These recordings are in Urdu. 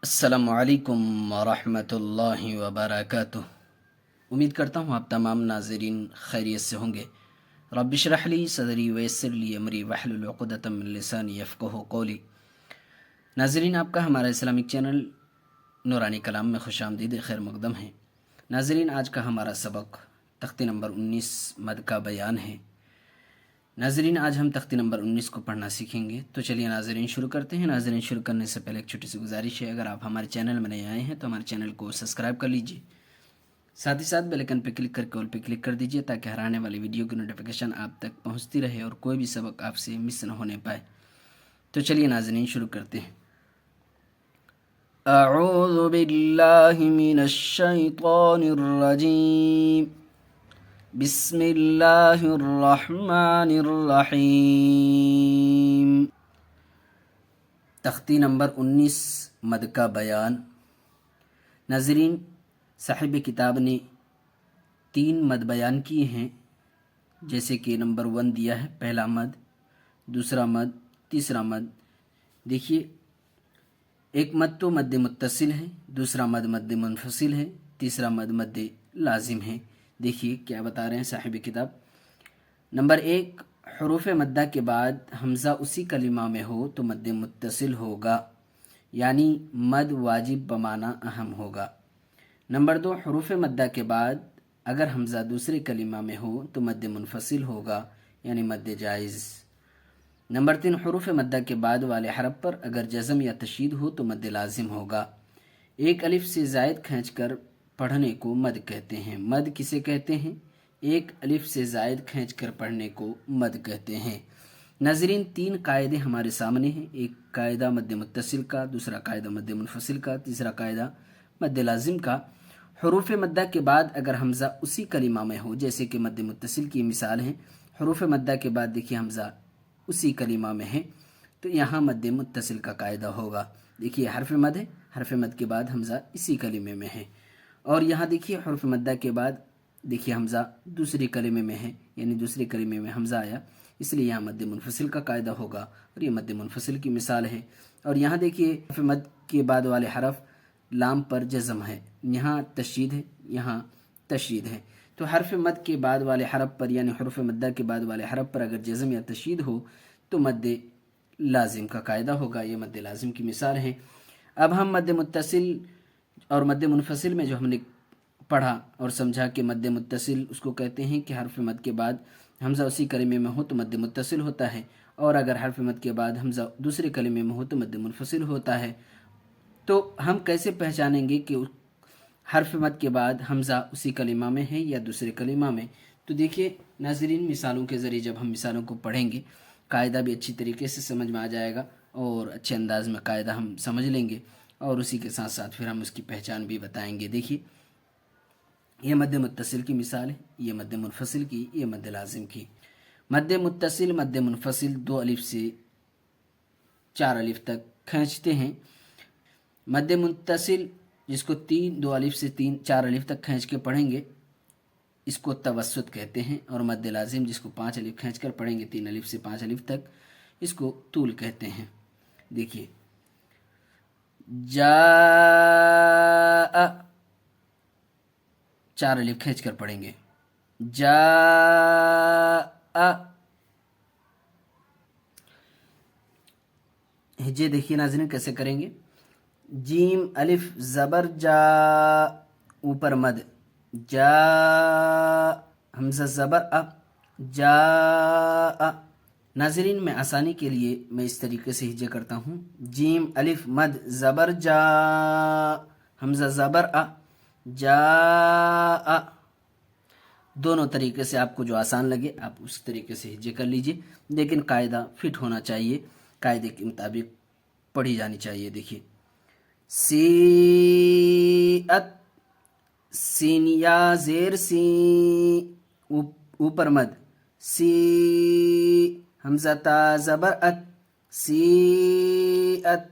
السلام علیکم ورحمۃ اللہ وبرکاتہ۔ امید کرتا ہوں آپ تمام ناظرین خیریت سے ہوں گے۔ رب اشرح لی صدری ویسر لی امری واحلل عقدۃ من لسانی یفقہوا قولی۔ ناظرین، آپ کا ہمارا اسلامک چینل نورانی کلام میں خوش آمدید، خیر مقدم ہے۔ ناظرین، آج کا ہمارا سبق تختی نمبر 19 مد کا بیان ہے۔ ناظرین، آج ہم تختی نمبر 19 کو پڑھنا سیکھیں گے، تو چلیے ناظرین شروع کرتے ہیں۔ ناظرین، شروع کرنے سے پہلے ایک چھوٹی سی گزارش ہے، اگر آپ ہمارے چینل میں نئے آئے ہیں تو ہمارے چینل کو سبسکرائب کر لیجئے، ساتھ ہی ساتھ بیل آئیکن پہ کلک کر کے آل پہ کلک کر دیجئے تاکہ ہر آنے والی ویڈیو کی نوٹیفیکیشن آپ تک پہنچتی رہے اور کوئی بھی سبق آپ سے مس نہ ہونے پائے۔ تو چلیے ناظرین شروع کرتے ہیں۔ اعوذ باللہ من الشیطان الرجیم، بسم اللہ الرحمن الرحیم۔ تختی نمبر 19 مد کا بیان۔ ناظرین، صاحب کتاب نے 3 مد بیان کیے ہیں، جیسے کہ نمبر 1 دیا ہے پہلا مد، دوسرا مد، تیسرا مد۔ دیکھیے، ایک مد تو مد متصل ہے، دوسرا مد مد منفصل ہے، تیسرا مد مد لازم ہے۔ دیکھیے کیا بتا رہے ہیں صاحب کتاب۔ نمبر 1، حروف مدہ کے بعد حمزہ اسی کلمہ میں ہو تو مد متصل ہوگا، یعنی مد واجب بمعنی اہم ہوگا۔ نمبر 2، حروف مدہ کے بعد اگر حمزہ دوسرے کلمہ میں ہو تو مد منفصل ہوگا، یعنی مد جائز۔ نمبر 3، حروف مدہ کے بعد والے حرف پر اگر جزم یا تشدید ہو تو مد لازم ہوگا۔ ایک الف سے زائد کھینچ کر پڑھنے کو مد کہتے ہیں۔ مد کسے کہتے ہیں؟ ایک الف سے زائد کھینچ کر پڑھنے کو مد کہتے ہیں۔ ناظرین، 3 قاعدے ہمارے سامنے ہیں، ایک قاعدہ مد متصل کا، دوسرا قاعدہ مد منفصل کا، تیسرا قاعدہ مد لازم کا۔ حروف مدہ کے بعد اگر حمزہ اسی کلمہ میں ہو، جیسے کہ مد متصل کی مثال ہے، حروف مدہ کے بعد دیکھیے حمزہ اسی کلمہ میں ہے تو یہاں مد متصل کا قاعدہ ہوگا۔ دیکھیے حرف مد ہے، حرف مد کے بعد حمزہ اسی کلمے میں ہے، اور یہاں دیکھیے حرف مدہ کے بعد دیکھیے حمزہ دوسری کلمے میں ہے، یعنی دوسری کلمے میں حمزہ آیا، اس لیے یہاں مد منفصل کا قاعدہ ہوگا، اور یہ مد منفصل کی مثال ہے۔ اور یہاں دیکھیے حرف مد کے بعد والے حرف لام پر جزم ہے، یہاں تشدید ہے، یہاں تشدید ہے، تو حرف مد کے بعد والے حرف پر، یعنی حروف مدہ کے بعد والے حرف پر اگر جزم یا تشدید ہو تو مد لازم کا قاعدہ ہوگا، یہ مد لازم کی مثال ہے۔ اب ہم مد متصل اور مد منفصل میں جو ہم نے پڑھا اور سمجھا کہ مد متصل اس کو کہتے ہیں کہ حرف مد کے بعد حمزہ اسی کلمے میں ہو تو مد متصل ہوتا ہے، اور اگر حرف مد کے بعد حمزہ دوسرے کلمے میں ہو تو مد منفصل ہوتا ہے۔ تو ہم کیسے پہچانیں گے کہ حرف مد کے بعد حمزہ اسی کلمہ میں ہے یا دوسرے کلمہ میں؟ تو دیکھیے ناظرین، مثالوں کے ذریعے جب ہم مثالوں کو پڑھیں گے، قاعدہ بھی اچھی طریقے سے سمجھ میں آ جائے گا اور اچھے انداز میں قاعدہ ہم سمجھ لیں گے، اور اسی کے ساتھ ساتھ پھر ہم اس کی پہچان بھی بتائیں گے۔ دیکھیے، یہ مد متصل کی مثال ہے، یہ مد منفصل کی، یہ مد لازم کی۔ مد متصل مد منفصل 2 الف سے 4 الف تک کھینچتے ہیں۔ مد متصل جس کو 2 الف سے 4 الف تک کھینچ کے پڑھیں گے اس کو توسط کہتے ہیں، اور مد لازم جس کو 5 الف کھینچ کر پڑھیں گے 3 الف سے 5 الف تک، اس کو طول کہتے ہیں۔ دیکھیے، جاء 4 الف کھینچ کر پڑھیں گے، جاء۔ ہجے دیکھیے ناظرین کیسے کریں گے، جیم الف زبر جا، اوپر مد، جا، حمزہ زبر ا، جا۔ ناظرین، میں آسانی کے لیے میں اس طریقے سے ہجے کرتا ہوں، جیم الف مد زبر جا، حمزہ زبر ا، جا۔ دونوں طریقے سے آپ کو جو آسان لگے آپ اس طریقے سے ہجے کر لیجئے، لیکن قاعدہ فٹ ہونا چاہیے، قاعدے کے مطابق پڑھی جانی چاہیے۔ دیکھیے، سیئت، سین یا زیر سی، اوپر مد، سی، حمزہ تا زبر ات، سیئت،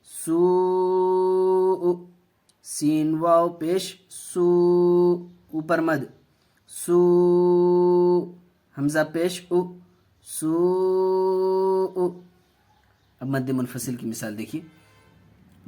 سو، سین واو پیش، سو، اوپر مد، سو، حمزہ پیش او، سو۔ اب مد منفصل کی مثال دیکھیے،